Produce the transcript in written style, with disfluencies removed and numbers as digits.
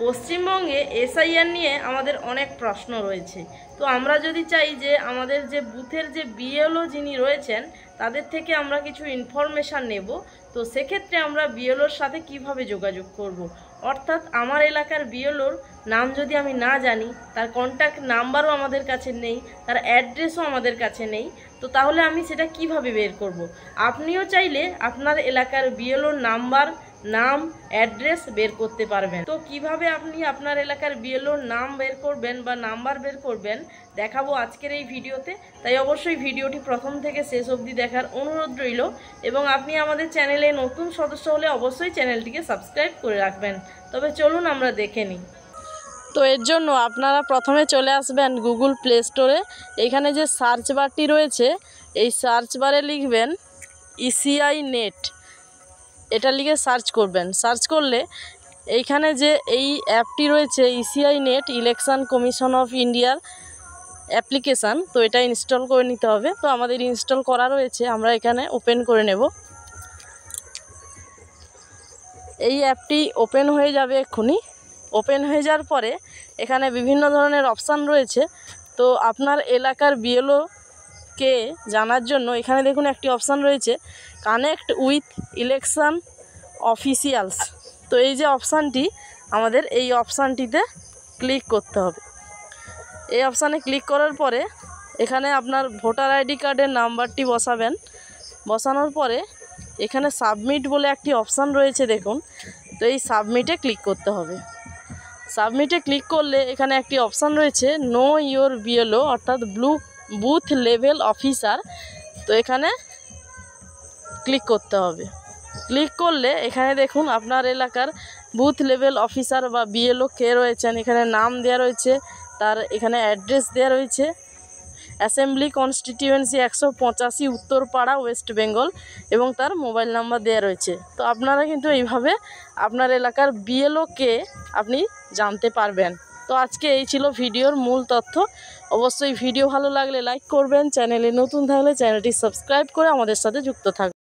পশ্চিমবঙ্গে এসআইআর নিয়ে আমাদের অনেক প্রশ্ন রয়েছে। তো আমরা যদি চাই যে আমাদের যে বুথের যে বিএলও যিনি রয়েছেন তাদের থেকে আমরা কিছু ইনফরমেশান নেব, তো সেক্ষেত্রে আমরা বিএলওর সাথে কিভাবে যোগাযোগ করব। অর্থাৎ আমার এলাকার বিএলওর নাম যদি আমি না জানি, তার কন্ট্যাক্ট নাম্বারও আমাদের কাছে নেই, তার অ্যাড্রেসও আমাদের কাছে নেই, তো তাহলে আমি সেটা কিভাবে বের করব। আপনিও চাইলে আপনার এলাকার বিএলওর নাম্বার, নাম, অ্যাড্রেস বের করতে পারবেন। তো কিভাবে আপনি আপনার এলাকার বিএলওর নাম বের করবেন বা নাম্বার বের করবেন দেখাবো আজকের এই ভিডিওতে। তাই অবশ্যই ভিডিওটি প্রথম থেকে শেষ অবধি দেখার অনুরোধ রইল, এবং আপনি আমাদের চ্যানেলে নতুন সদস্য হলে অবশ্যই চ্যানেলটিকে সাবস্ক্রাইব করে রাখবেন। তবে চলুন আমরা দেখে নিই। তো এর জন্য আপনারা প্রথমে চলে আসবেন গুগল প্লে স্টোরে। এখানে যে সার্চ বারটি রয়েছে, এই সার্চ বারে লিখবেন ইসিআই নেট, এটা লিখে সার্চ করবেন। সার্চ করলে এইখানে যে এই অ্যাপটি রয়েছে ECI net election commission of ইন্ডিয়ার অ্যাপ্লিকেশান, তো এটা ইনস্টল করে নিতে হবে। তো আমাদের ইনস্টল করা রয়েছে, আমরা এখানে ওপেন করে নেব। এই অ্যাপটি ওপেন হয়ে যাবে এক্ষুনি। ওপেন হয়ে যাওয়ার পরে এখানে বিভিন্ন ধরনের অপশান রয়েছে। তো আপনার এলাকার বিএলওকে জানার জন্য এখানে দেখুন একটি অপশান রয়েছে কানেক্ট উইথ ইলেকশন অফিসিয়ালস। তো এই যে অপশানটি, আমাদের এই অপশানটিতে ক্লিক করতে হবে। এই অপশানে ক্লিক করার পরে এখানে আপনার ভোটার আইডি কার্ডের নাম্বারটি বসাবেন। বসানোর পরে এখানে সাবমিট বলে একটি অপশান রয়েছে দেখুন, তো এই সাবমিটে ক্লিক করতে হবে। সাবমিটে ক্লিক করলে এখানে একটি অপশান রয়েছে নো ইয়োর বিএলও, অর্থাৎ বুথ লেভেল অফিসার, তো এখানে ক্লিক করতে হবে। ক্লিক করলে এখানে দেখুন আপনার এলাকার বুথ লেভেল অফিসার বা বিএলও কে রয়েছেন, এখানে নাম দেওয়া রয়েছে, তার এখানে অ্যাড্রেস দেওয়া রয়েছে, assembly constituency 185 Uttarpara, West Bengal, এবং তার মোবাইল নাম্বার দেওয়া রয়েছে। তো আপনারা কিন্তু এইভাবে আপনার এলাকার বিএলওকে আপনি জানতে পারবেন। তো আজকে এই ছিল ভিডিওর মূল তথ্য। অবশ্যই ভিডিও ভালো লাগলে লাইক করবেন, চ্যানেলে নতুন থাকলে চ্যানেলটি সাবস্ক্রাইব করে আমাদের সাথে যুক্ত থাকবেন।